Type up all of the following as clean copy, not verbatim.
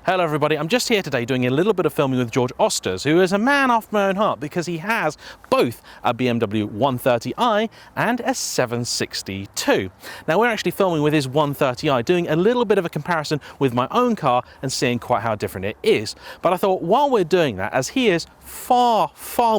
Hello everybody, I'm just here today doing a little bit of filming with George Austers, who is a man after my own heart because he has both a BMW 130i and a 760-2. Now we're actually filming with his 130i, doing a little bit of a comparison with my own car and seeing quite how different it is. But I thought while we're doing that, as he is far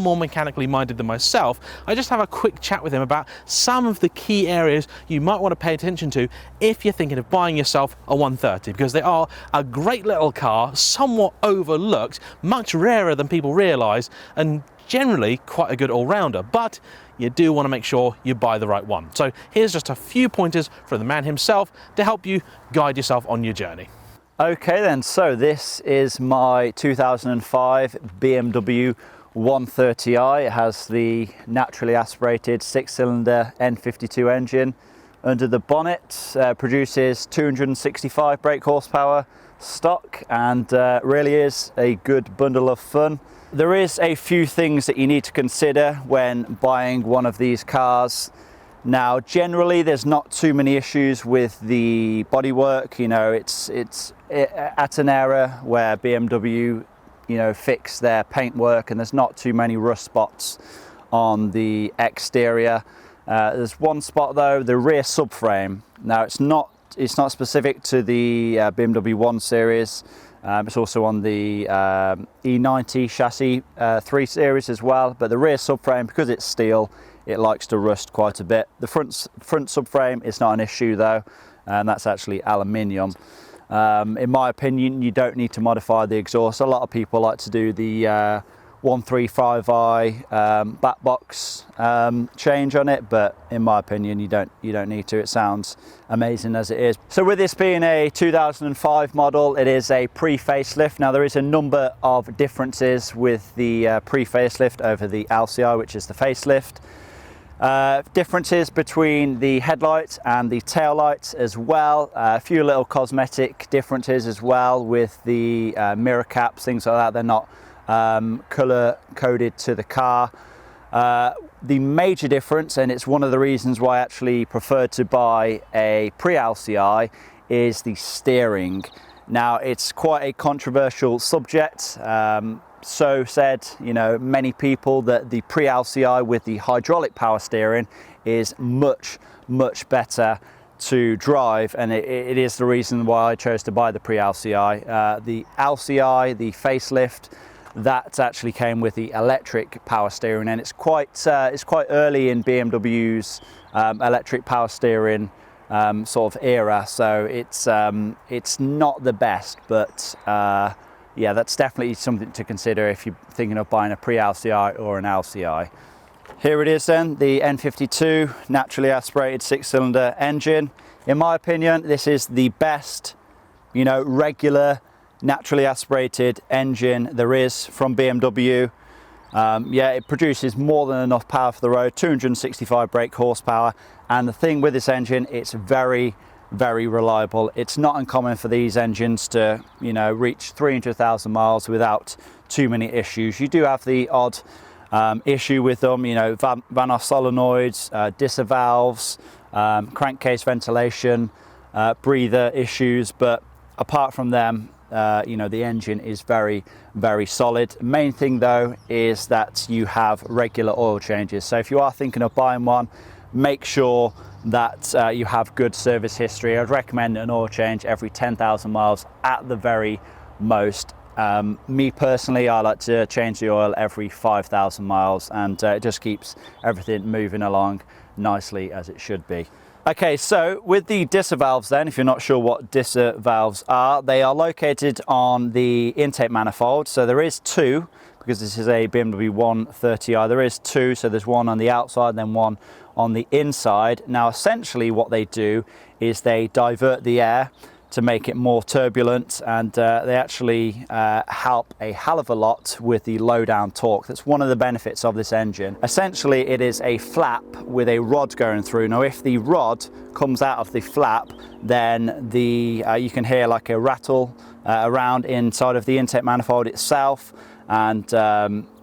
more mechanically minded than myself, I just have a quick chat with him about some of the key areas you might want to pay attention to if you're thinking of buying yourself a 130, because they are a great little car, somewhat overlooked, much rarer than people realise, and generally quite a good all-rounder, but you do want to make sure you buy the right one. So here's just a few pointers from the man himself to help you guide yourself on your journey. Okay then, so this is my 2005 BMW 130i. It has the naturally aspirated 6-cylinder N52 engine under the bonnet, produces 265 brake horsepower stock, and really is a good bundle of fun. There is a few things that you need to consider when buying one of these cars. Now generally there's not too many issues with the bodywork. You know, it's at an era where BMW, you know, fix their paintwork, and there's not too many rust spots on the exterior. There's one spot though, the rear subframe. Now it's not specific to the BMW 1 Series. It's also on the E90 chassis 3 Series as well. But the rear subframe, because it's steel, it likes to rust quite a bit. The front subframe is not an issue though, and that's actually aluminium. In my opinion, you don't need to modify the exhaust. A lot of people like to do the 135i back box change on it, but in my opinion you don't need to. It sounds amazing as it is. So with this being a 2005 model, it is a pre-facelift. Now there is a number of differences with the pre-facelift over the LCI, which is the facelift. Differences between the headlights and the tail lights as well. A few little cosmetic differences as well with the mirror caps, things like that. They're not color coded to the car. The major difference, and it's one of the reasons why I actually prefer to buy a pre-LCI, is the steering. Now it's quite a controversial subject. So said, you know, many people, that the pre-LCI with the hydraulic power steering is much better to drive, and it is the reason why I chose to buy the pre-LCI. The LCI, the facelift, that actually came with the electric power steering, and it's quite early in BMW's electric power steering sort of era, so it's not the best, but yeah, that's definitely something to consider if you're thinking of buying a pre-LCI or an LCI. Here it is then, the N52 naturally aspirated 6-cylinder engine. In my opinion, this is the best, you know, regular naturally aspirated engine there is from BMW. Yeah, it produces more than enough power for the road, 265 brake horsepower, and the thing with this engine, it's very reliable. It's not uncommon for these engines to, you know, reach 300,000 miles without too many issues. You do have the odd issue with them, you know, van off solenoids, Disa valves, crankcase ventilation, breather issues, but apart from them, you know, the engine is very solid. Main thing though is that you have regular oil changes. So if you are thinking of buying one, make sure that you have good service history. I'd recommend an oil change every 10,000 miles at the very most. Me personally, I like to change the oil every 5,000 miles, and it just keeps everything moving along nicely as it should be. Okay, so with the Disa valves then, if you're not sure what Disa valves are, they are located on the intake manifold. So there is two, because this is a BMW 130i, there is two, so there's one on the outside, then one on the inside. Now essentially what they do is they divert the air to make it more turbulent, and they actually help a hell of a lot with the low down torque. That's one of the benefits of this engine. Essentially it is a flap with a rod going through. Now if the rod comes out of the flap, then you can hear like a rattle around inside of the intake manifold itself, and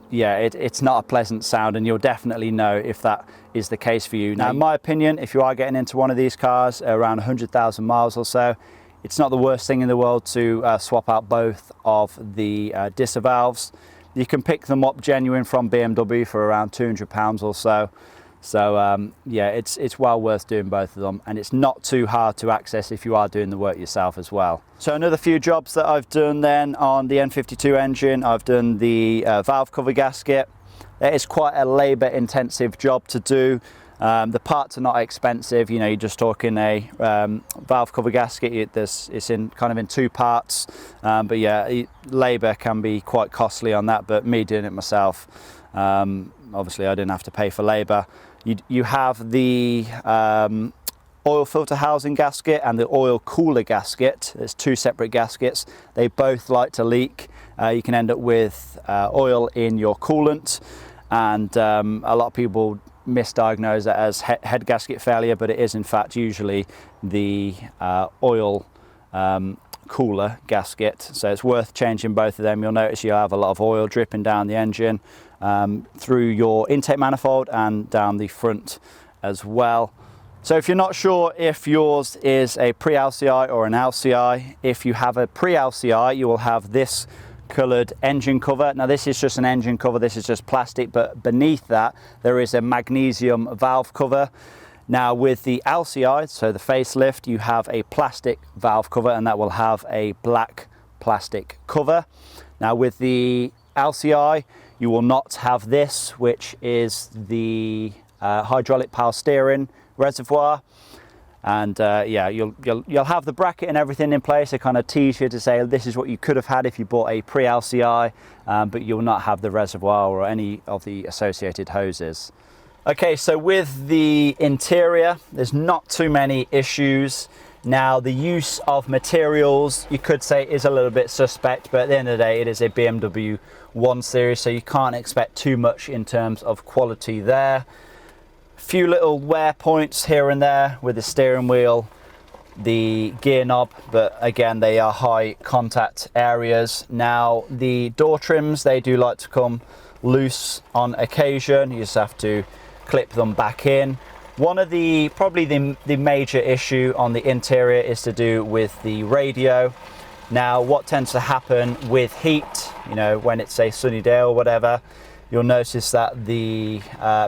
yeah, it's not a pleasant sound, and you'll definitely know if that is the case for you. Now in my opinion, if you are getting into one of these cars around 100,000 miles or so, It's not the worst thing in the world to swap out both of the Disa valves. You can pick them up genuine from BMW for around £200 or so. So yeah, it's well worth doing both of them, and it's not too hard to access if you are doing the work yourself as well. So another few jobs that I've done then on the N52 engine, I've done the valve cover gasket. It is quite a labour intensive job to do. The parts are not expensive, you know, you're just talking a valve cover gasket. It's in kind of in two parts, but yeah, labour can be quite costly on that, but me doing it myself, obviously I didn't have to pay for labour. You have the oil filter housing gasket and the oil cooler gasket. There's two separate gaskets. They both like to leak. You can end up with oil in your coolant, and a lot of people misdiagnose that as head gasket failure, but it is in fact usually the oil cooler gasket. So it's worth changing both of them. You'll notice you'll have a lot of oil dripping down the engine through your intake manifold and down the front as well. So if you're not sure if yours is a pre-LCI or an LCI, if you have a pre-LCI, you will have this coloured engine cover. Now this is just an engine cover, this is just plastic, but beneath that there is a magnesium valve cover. Now with the LCI, so the facelift, you have a plastic valve cover, and that will have a black plastic cover. Now with the LCI, you will not have this, which is the hydraulic power steering reservoir. And yeah, you'll have the bracket and everything in place. They kind of tease you to say this is what you could have had if you bought a pre-LCI, but you'll not have the reservoir or any of the associated hoses. Okay, so with the interior, there's not too many issues. Now the use of materials, you could say, is a little bit suspect, but at the end of the day it is a BMW 1 Series, so you can't expect too much in terms of quality there. Few little wear points here and there with the steering wheel, the gear knob, but again they are high contact areas. Now the door trims, they do like to come loose on occasion. You just have to clip them back in. One of the probably the major issue on the interior is to do with the radio. Now what tends to happen with heat, you know, when it's a sunny day or whatever, you'll notice that the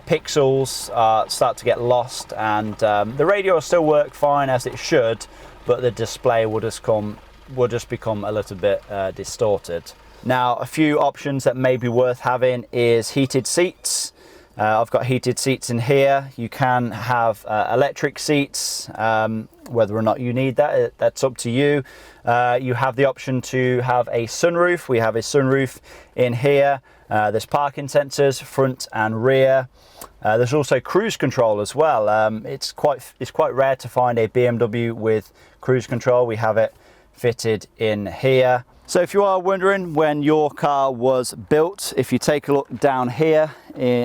pixels start to get lost, and the radio will still work fine as it should, but the display will just become a little bit distorted. Now a few options that may be worth having is heated seats. I've got heated seats in here. You can have electric seats, whether or not you need that, that's up to you. You have the option to have a sunroof. We have a sunroof in here. There's parking sensors front and rear. There's also cruise control as well. It's quite rare to find a BMW with cruise control. We have it fitted in here. So if you are wondering when your car was built, if you take a look down here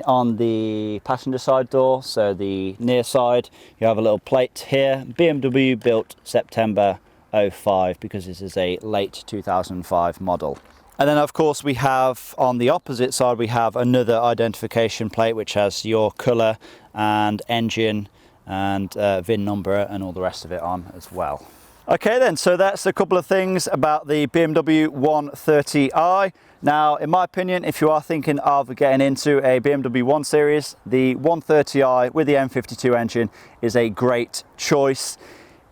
on the passenger side door, so the near side, you have a little plate here, BMW built September 05, because this is a late 2005 model. And then of course we have on the opposite side, we have another identification plate which has your colour and engine and VIN number and all the rest of it on as well. Okay then, so that's a couple of things about the BMW 130i. Now, in my opinion, if you are thinking of getting into a BMW 1 Series, the 130i with the N52 engine is a great choice.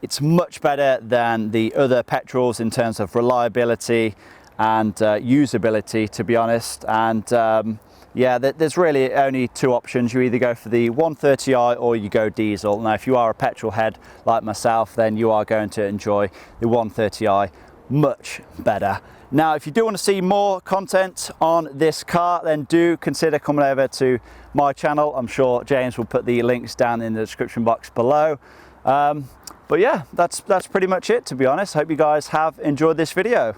It's much better than the other petrols in terms of reliability and usability, to be honest. And yeah, there's really only two options. You either go for the 130i or you go diesel. Now if you are a petrol head like myself, then you are going to enjoy the 130i much better. Now if you do want to see more content on this car, then do consider coming over to my channel. I'm sure James will put the links down in the description box below. But yeah, that's pretty much it, to be honest. Hope you guys have enjoyed this video.